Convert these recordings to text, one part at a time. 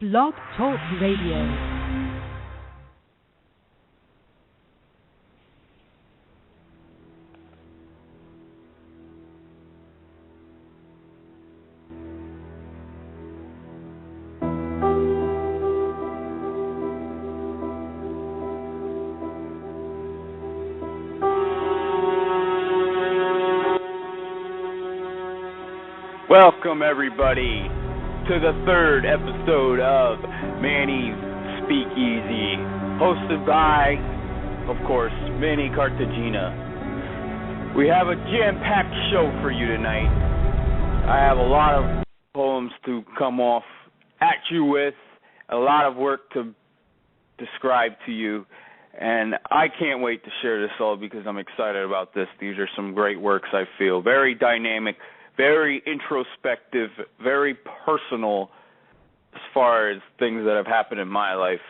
Blog Talk Radio. Welcome, everybody, to the third episode of Manny's Speakeasy, hosted by, of course, Manny Cartagena. We have a jam-packed show for you tonight. I have a lot of poems to come off at you with, a lot of work to describe to you, and I can't wait to share this all because I'm excited about this. These are some great works, I feel. Very dynamic, very introspective, very personal as far as things that have happened in my life.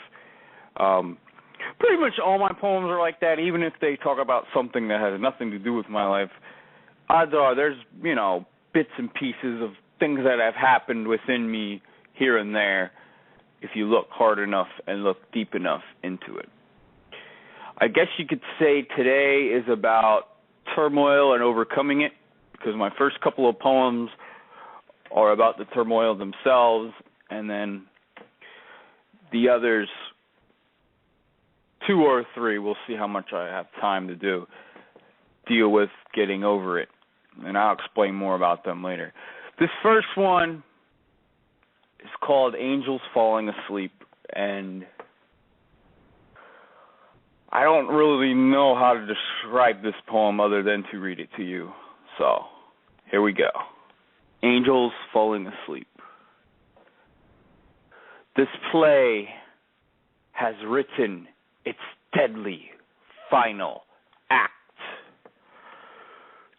Pretty much all my poems are like that, even if they talk about something that has nothing to do with my life. Odds are there's, bits and pieces of things that have happened within me here and there if you look hard enough and look deep enough into it. I guess you could say today is about turmoil and overcoming it, because my first couple of poems are about the turmoil themselves, and then the others, 2 or 3, we'll see how much I have time to deal with getting over it, and I'll explain more about them later. This first one is called Angels Falling Asleep, and I don't really know how to describe this poem other than to read it to you. So, here we go. Angels Falling Asleep. This play has written its deadly final act.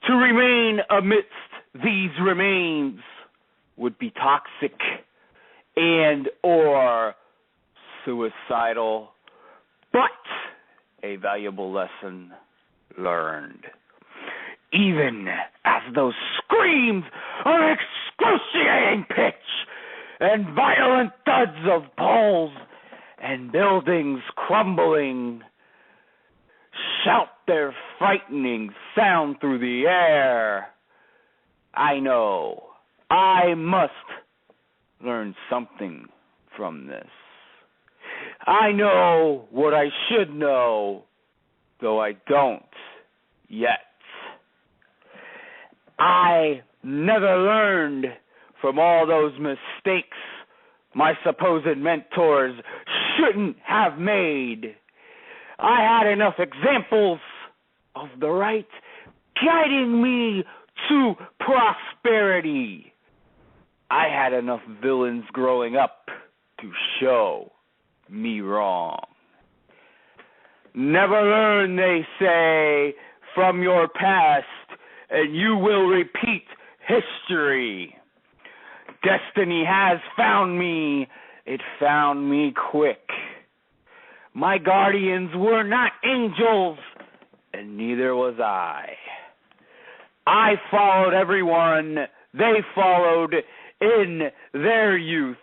To remain amidst these remains would be toxic and or suicidal, but a valuable lesson learned. Even as those screams of excruciating pitch and violent thuds of poles and buildings crumbling shout their frightening sound through the air, I know I must learn something from this. I know what I should know, though I don't yet. I never learned from all those mistakes my supposed mentors shouldn't have made. I had enough examples of the right guiding me to prosperity. I had enough villains growing up to show me wrong. Never learn, they say, from your past, and you will repeat history. Destiny has found me. It found me quick. My guardians were not angels, and neither was I. I followed everyone they followed in their youth,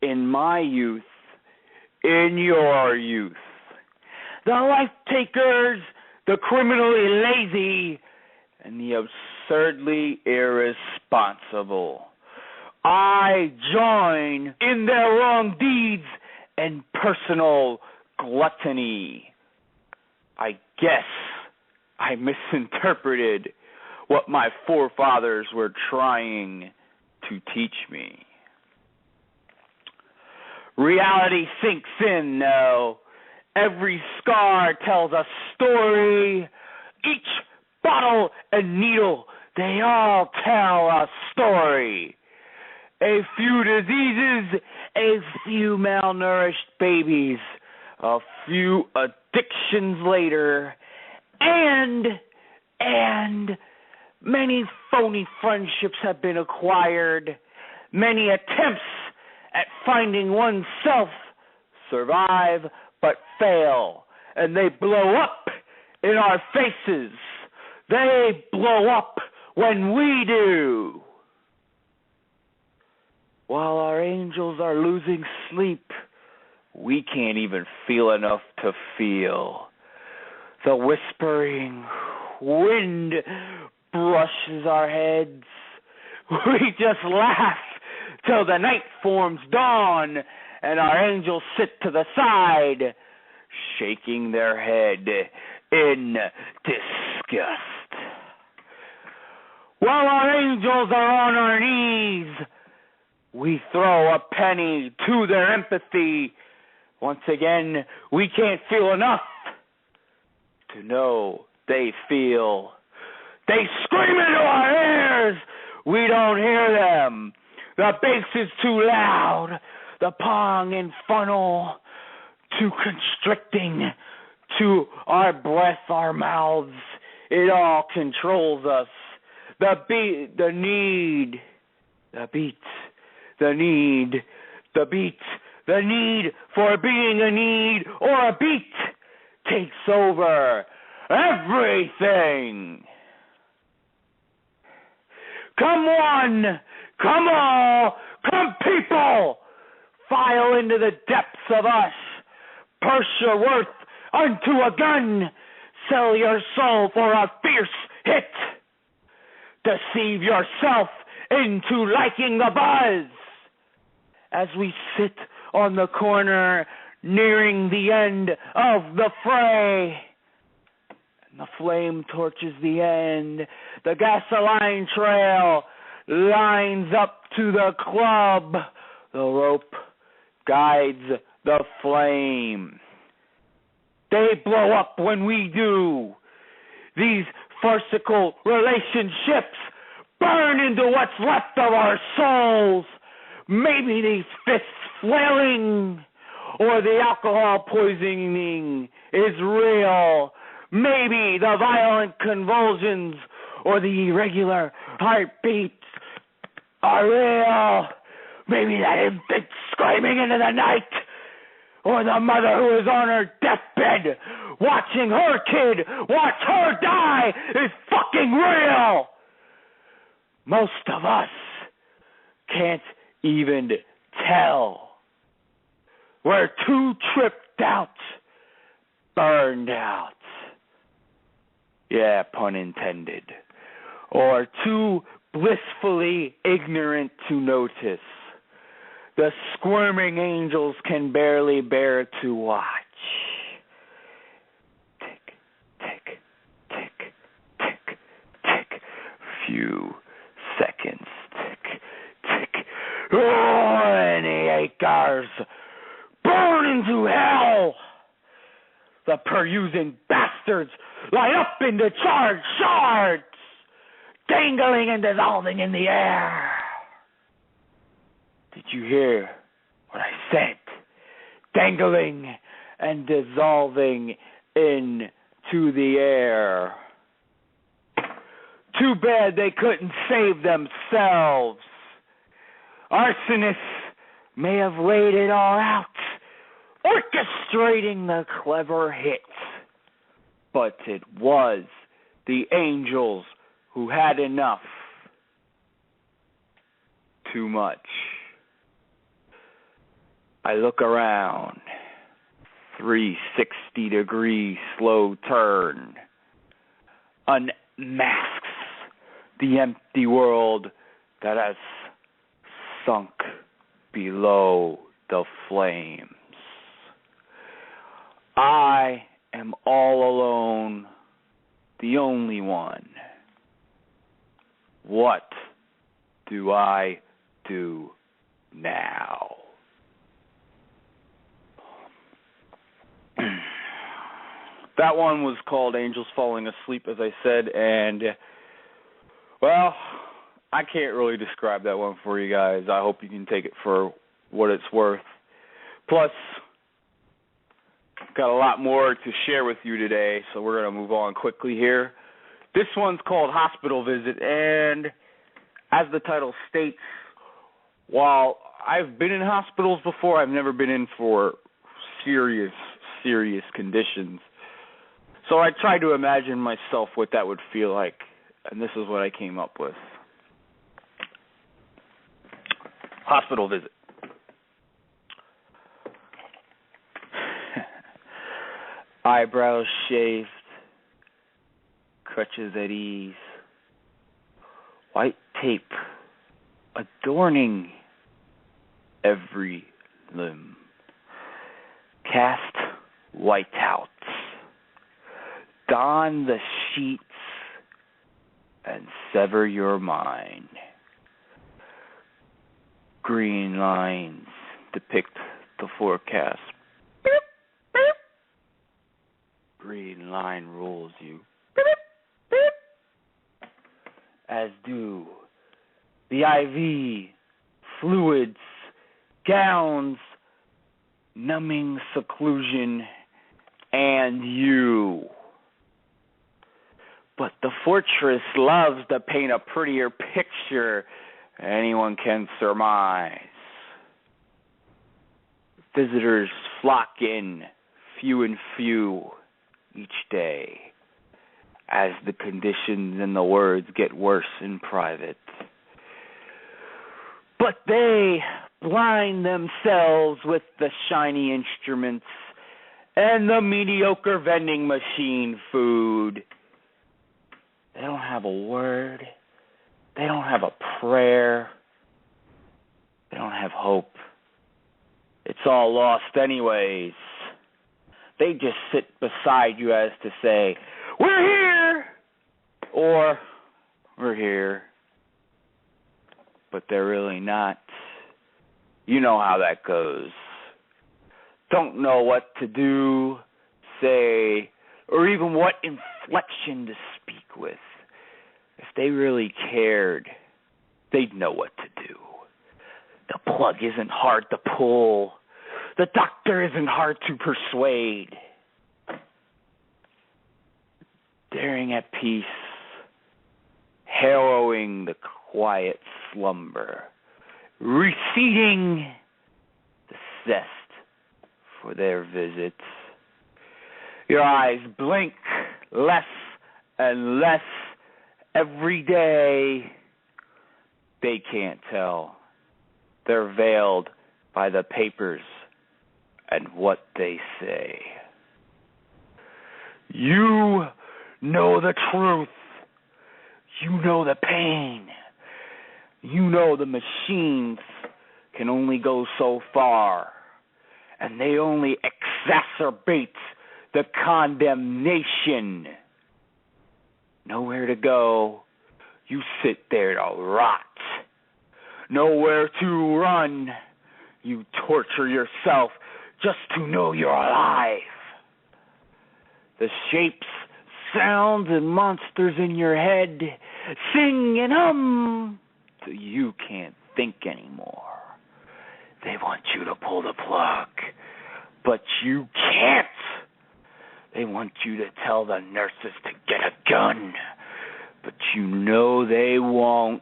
in my youth, in your youth. The life takers, the criminally lazy, and the absurdly irresponsible. I join in their wrong deeds and personal gluttony. I guess I misinterpreted what my forefathers were trying to teach me. Reality sinks in now. Every scar tells a story. Each bottle and needle, they all tell a story. A few diseases, a few malnourished babies, a few addictions later, and many phony friendships have been acquired. Many attempts at finding oneself survive but fail, and they blow up in our faces. They blow up when we do. while our angels are losing sleep, we can't even feel enough to feel. The whispering wind brushes our heads. We just laugh till the night forms dawn, and our angels sit to the side, shaking their head in disgust. While our angels are on our knees, we throw a penny to their empathy. Once again, we can't feel enough to know they feel. They scream into our ears. We don't hear them. The bass is too loud. The pong and funnel too constricting to our breath, our mouths. It all controls us. The beat, the need, the beat, the need, the beat, the need for being a need or a beat takes over everything. Come one, come all, come people, file into the depths of us, purse your worth unto a gun, sell your soul for a fierce hit, deceive yourself into liking the buzz. As we sit on the corner nearing the end of the fray, and the flame torches the end, the gasoline trail lines up to the club, the rope guides the flame. They blow up when we do. These farcical relationships burn into what's left of our souls. Maybe these fists flailing or the alcohol poisoning is real. Maybe the violent convulsions or the irregular heartbeats are real. Maybe that infant screaming into the night or the mother who is on her deathbed watching her kid watch her die is fucking real. Most of us can't even tell. We're too tripped out, burned out. Yeah, pun intended. Or too blissfully ignorant to notice. The squirming angels can barely bear to watch. Tick, tick, tick, tick, tick. Few seconds. Tick, tick. Oh, any acres. Burn into hell. The perusing bastards line up into charred shards, dangling and dissolving in the air. Did you hear what I said? Dangling and dissolving into the air. Too bad they couldn't save themselves. Arsonists may have laid it all out, orchestrating the clever hit. But it was the angels who had enough. Too much. I look around. 360-degree slow turn unmasks the empty world that has sunk below the flames. I am all alone, the only one. What do I do now? That one was called Angels Falling Asleep, as I said, and, well, I can't really describe that one for you guys. I hope you can take it for what it's worth. Plus, got a lot more to share with you today, so we're going to move on quickly here. This one's called Hospital Visit, and as the title states, while I've been in hospitals before, I've never been in for serious conditions. So I tried to imagine myself what that would feel like, and this is what I came up with. Hospital visit. Eyebrows shaved, crutches at ease, white tape adorning every limb, cast whiteouts, don the sheets and sever your mind. Green lines depict the forecast. Green line rules you, as do the IV, fluids, gowns, numbing seclusion, and you. But the fortress loves to paint a prettier picture than anyone can surmise. Visitors flock in, few and few, each day, as the conditions and the words get worse in private. But they blind themselves with the shiny instruments and the mediocre vending machine food. They don't have a word. They don't have a prayer. They don't have hope. It's all lost anyways. They just sit beside you as to say, "We're here!" or "We're here." But they're really not. You know how that goes. Don't know what to do, say, or even what inflection to speak with. If they really cared, they'd know what to do. The plug isn't hard to pull. The doctor isn't hard to persuade. Staring at peace, harrowing the quiet slumber, receding the zest for their visits. Your eyes blink less and less every day. They can't tell. They're veiled by the papers and what they say. You know the truth. You know the pain. You know the machines can only go so far, and they only exacerbate the condemnation. Nowhere to go. You sit there to rot. Nowhere to run. You torture yourself just to know you're alive. The shapes, sounds, and monsters in your head sing and hum till you can't think anymore. They want you to pull the plug, but you can't. They want you to tell the nurses to get a gun, but you know they won't.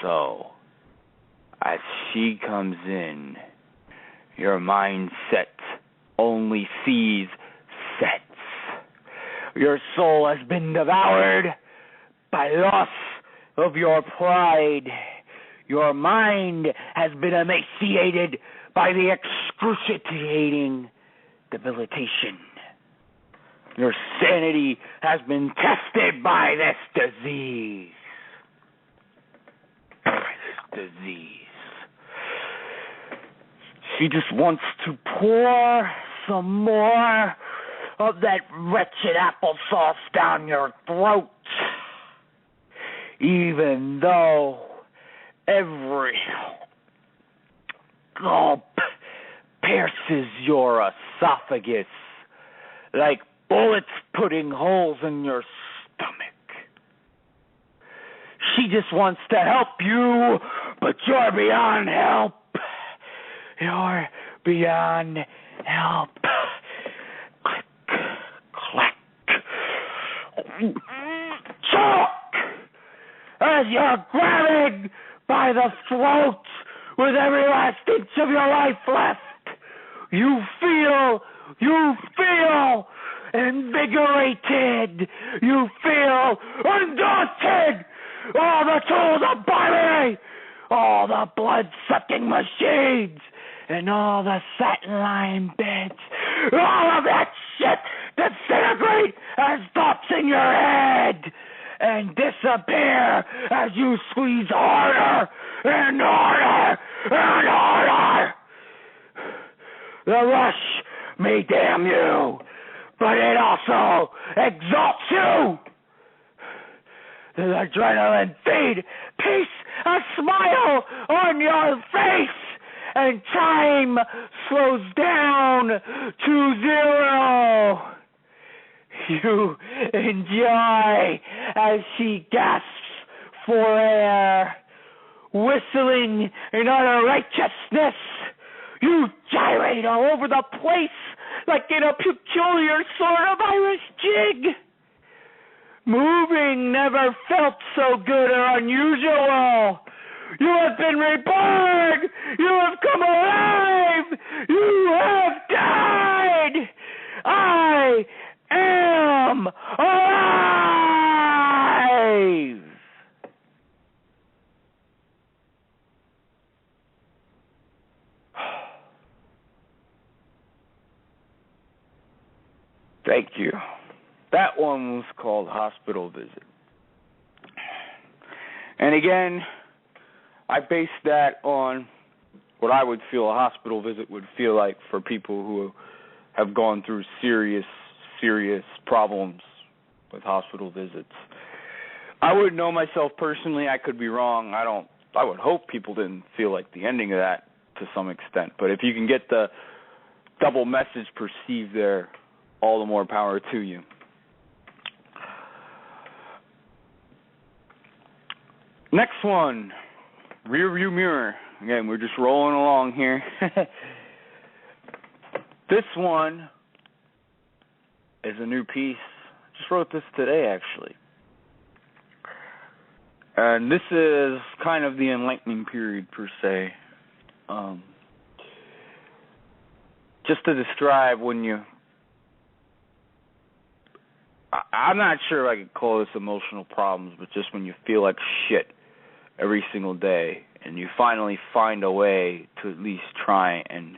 So, as she comes in, your mindset only sees sets. Your soul has been devoured by loss of your pride. Your mind has been emaciated by the excruciating debilitation. Your sanity has been tested by this disease. She just wants to pour some more of that wretched applesauce down your throat, even though every gulp pierces your esophagus like bullets putting holes in your stomach. She just wants to help you, but you're beyond help. You're beyond help. Click, clack. Choke! As you're grabbing by the throat with every last inch of your life left. You feel invigorated. You feel undaunted. All the tools are by me. all the blood-sucking machines and all the satin-lined beds, all of that shit disintegrate as thoughts in your head and disappear as you squeeze harder and harder and harder. The rush may damn you, but it also exalts you. The adrenaline feed pace a smile on your face, and time slows down to 0. You enjoy as she gasps for air, whistling in utter righteousness. You gyrate all over the place like in a peculiar sort of Irish jig. Moving never felt so good or unusual. You have been reborn. You have come alive. You have died. I am alive. Thank you. That one was called Hospital Visit. And again, I based that on what I would feel a hospital visit would feel like for people who have gone through serious problems with hospital visits. I wouldn't know myself personally. I could be wrong. I would hope people didn't feel like the ending of that to some extent. But if you can get the double message perceived there, all the more power to you. Next one, rear view mirror. Again, we're just rolling along here. This one is a new piece. Just wrote this today, actually. And this is kind of the enlightening period, per se. Just to describe when you... I'm not sure if I could call this emotional problems, but just when you feel like shit every single day, and you finally find a way to at least try and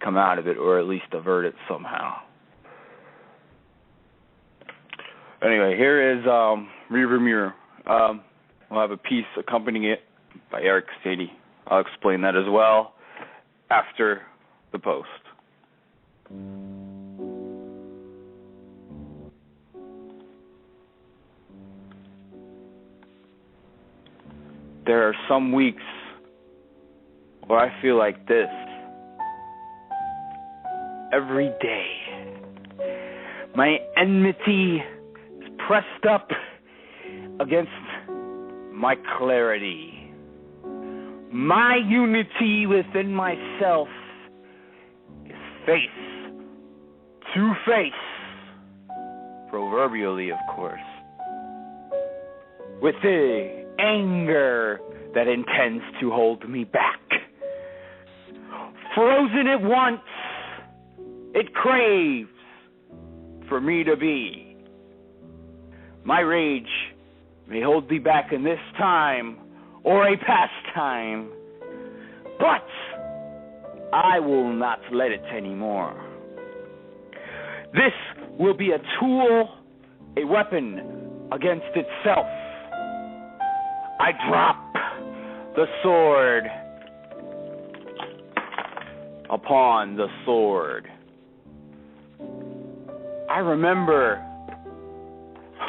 come out of it, or at least avert it somehow. Anyway, here is Rearview Mirror. We'll have a piece accompanying it by Erik Satie. I'll explain that as well after the post. There are some weeks where I feel like this every day. My enmity is pressed up against my clarity. My unity within myself is face to face, proverbially, of course, with the anger that intends to hold me back. Frozen at once, it craves for me to be. My rage may hold me back in this time or a past time, but I will not let it anymore. This will be a tool, a weapon against itself. I drop the sword upon the sword. I remember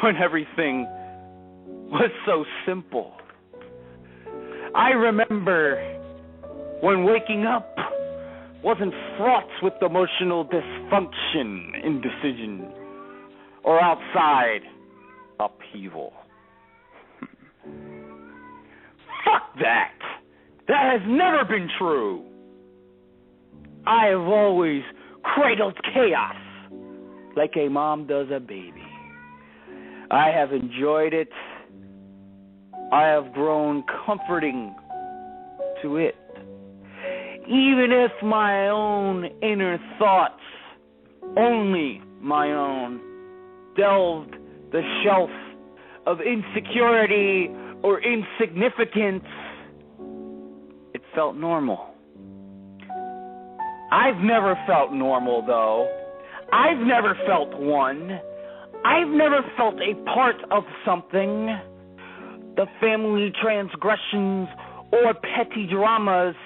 when everything was so simple. I remember when waking up wasn't fraught with emotional dysfunction, indecision, or outside upheaval. Fuck that! That has never been true. I have always cradled chaos like a mom does a baby. I have enjoyed it. I have grown comforting to it. Even if my own inner thoughts, only my own, delved the shelf of insecurity or insignificance, felt normal. I've never felt normal, though. I've never felt one. I've never felt a part of something. The family transgressions or petty dramas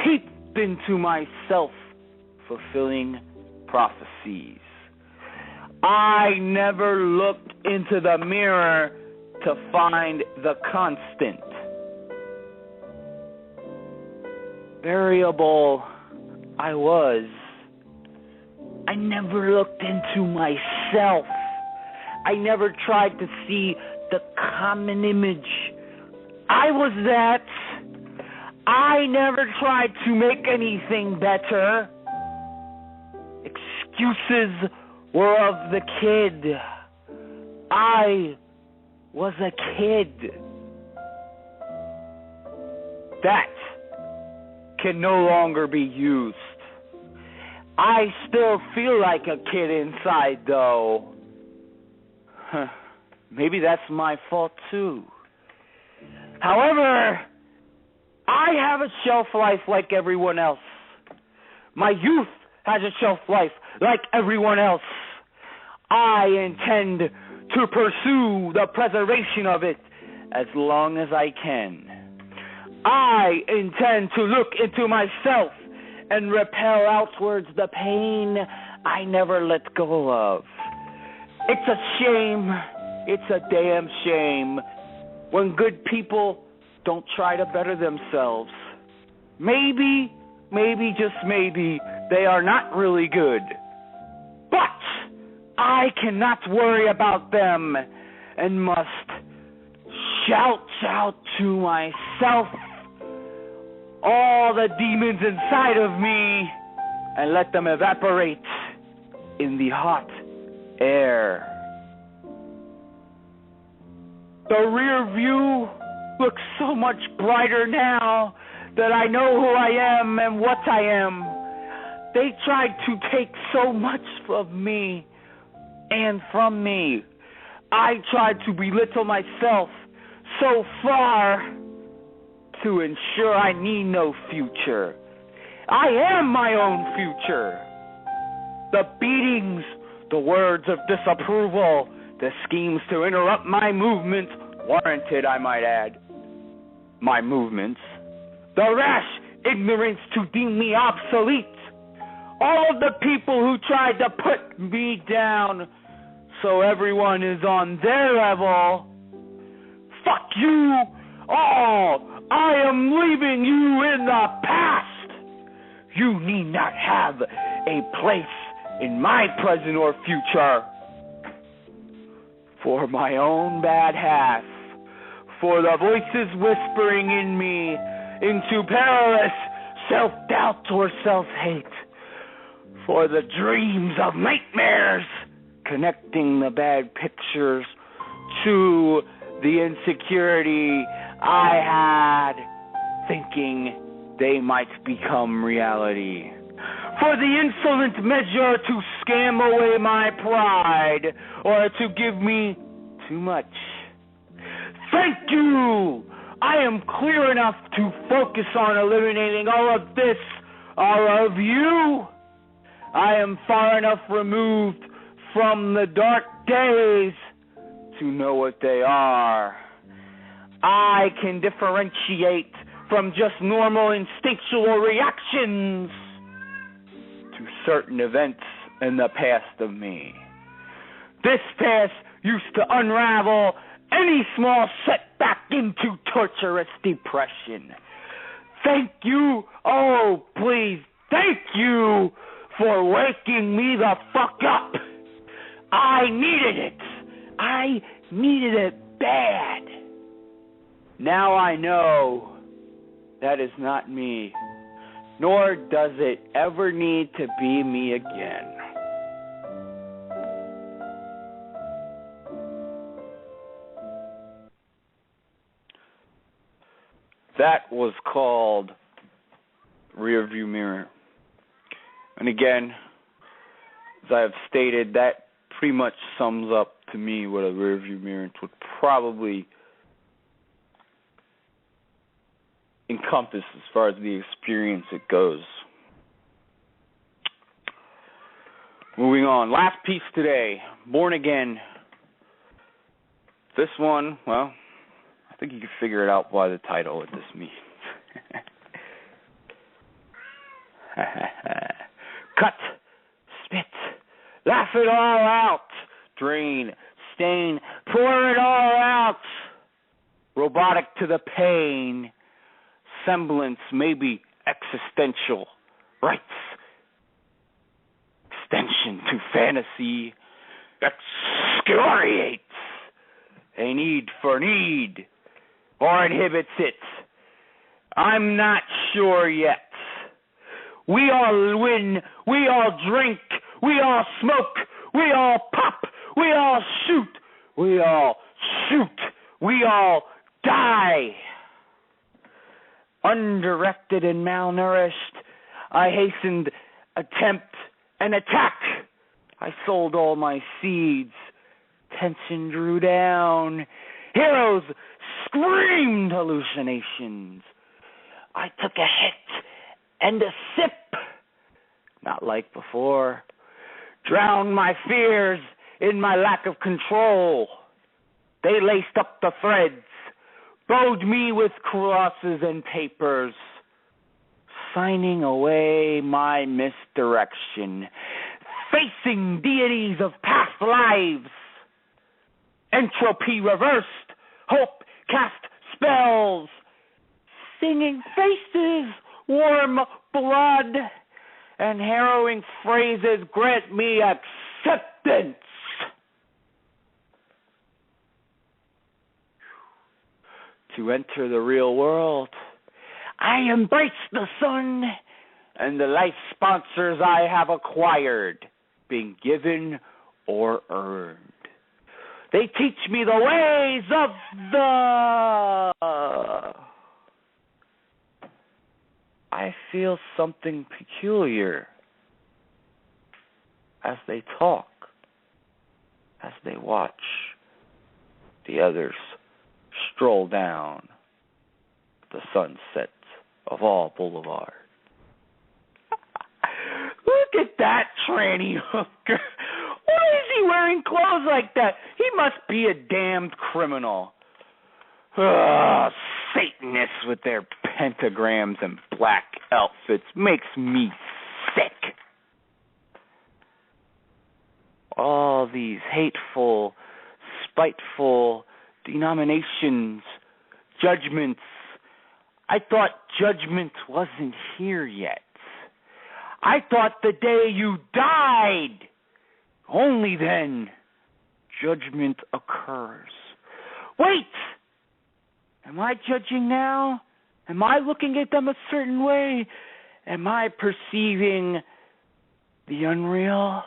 heaped into my self-fulfilling prophecies. I never looked into the mirror to find the constant. Variable I was. I never looked into myself. I never tried to see the common image. I was that. I never tried to make anything better. Excuses were of the kid. I was a kid. That can no longer be used. I still feel like a kid inside, though. Maybe that's my fault, too. However, I have a shelf life like everyone else. My youth has a shelf life like everyone else. I intend to pursue the preservation of it as long as I can. I intend to look into myself and repel outwards the pain I never let go of. It's a shame, it's a damn shame, when good people don't try to better themselves. Maybe, just maybe, they are not really good. But I cannot worry about them and must shout out to myself all the demons inside of me and let them evaporate in the hot air. The rear view looks so much brighter now that I know who I am and what I am. They tried to take so much of me and from me. I tried to belittle myself so far to ensure I need no future. I am my own future. The beatings, the words of disapproval, the schemes to interrupt my movement, warranted, I might add, my movements. The rash ignorance to deem me obsolete. All of the people who tried to put me down so everyone is on their level. Fuck you all. I am leaving you in the past. You need not have a place in my present or future. For my own bad half, for the voices whispering in me into perilous self-doubt or self-hate, for the dreams of nightmares connecting the bad pictures to the insecurity I had, thinking they might become reality. For the insolent measure to scam away my pride or to give me too much. Thank you! I am clear enough to focus on eliminating all of this, all of you. I am far enough removed from the dark days to know what they are. I can differentiate from just normal instinctual reactions to certain events in the past of me. This past used to unravel any small setback into torturous depression. Thank you, oh please, thank you for waking me the fuck up. I needed it. I needed it bad. Now I know that is not me, nor does it ever need to be me again. That was called Rearview Mirror. And again, as I have stated, that pretty much sums up to me what a rearview mirror would probably encompass as far as the experience it goes. Moving on. Last piece today, Born Again. This one, well, I think you can figure it out by the title what this means. Cut, spit, laugh it all out, drain, stain, pour it all out. Robotic to the pain, semblance, maybe existential, rights, extension to fantasy, excoriates a need for need, or inhibits it. I'm not sure yet. We all win, we all drink, we all smoke, we all pop, we all shoot, we all die. Undirected and malnourished, I hastened attempt and attack. I sold all my seeds. Tension drew down. Heroes screamed hallucinations. I took a hit and a sip. Not like before. Drowned my fears in my lack of control. They laced up the threads, bowed me with crosses and papers, signing away my misdirection, facing deities of past lives. Entropy reversed, hope cast spells, singing faces, warm blood, and harrowing phrases grant me acceptance. To enter the real world, I embrace the sun and the life sponsors I have acquired, being given or earned. They teach me the ways of the... I feel something peculiar as they talk, as they watch the others stroll down the sunset of all Boulevard. Look at that tranny hooker. Why is he wearing clothes like that? He must be a damned criminal. Satanists with their pentagrams and black outfits makes me sick. All these hateful, spiteful denominations, judgments. I thought judgment wasn't here yet. I thought the day you died, only then judgment occurs. Wait! Am I judging now? Am I looking at them a certain way? Am I perceiving the unreal?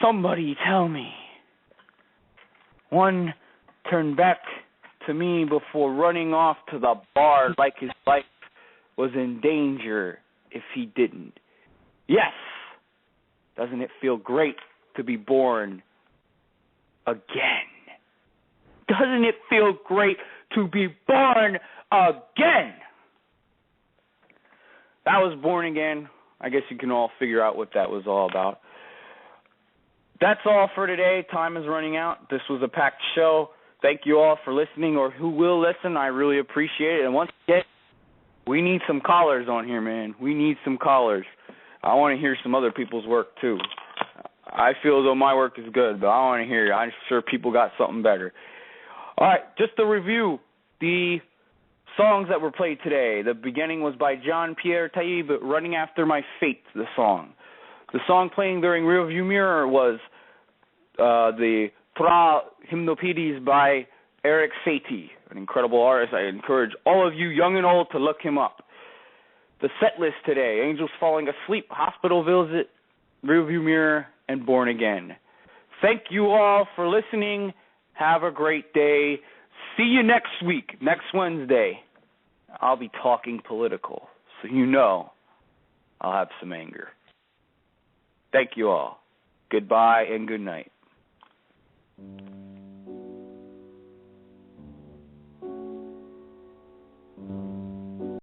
Somebody tell me. One turned back to me before running off to the bar like his life was in danger if he didn't. Yes, doesn't it feel great to be born again? Doesn't it feel great to be born again? That was Born Again. I guess you can all figure out what that was all about. That's all for today. Time is running out. This was a packed show. Thank you all for listening, or who will listen. I really appreciate it. And once again, we need some callers on here, man. We need some callers. I want to hear some other people's work, too. I feel as though my work is good, but I want to hear it. I'm sure people got something better. All right, just to review the songs that were played today. The beginning was by Jean-Pierre Taïb, Running After My Fate, the song. The song playing during Rearview Mirror was the Trois Gymnopedies by Erik Satie, an incredible artist. I encourage all of you, young and old, to look him up. The set list today: Angels Falling Asleep, Hospital Visit, Rearview Mirror, and Born Again. Thank you all for listening. Have a great day. See you next week, next Wednesday. I'll be talking political, so you know I'll have some anger. Thank you all. Goodbye and good night.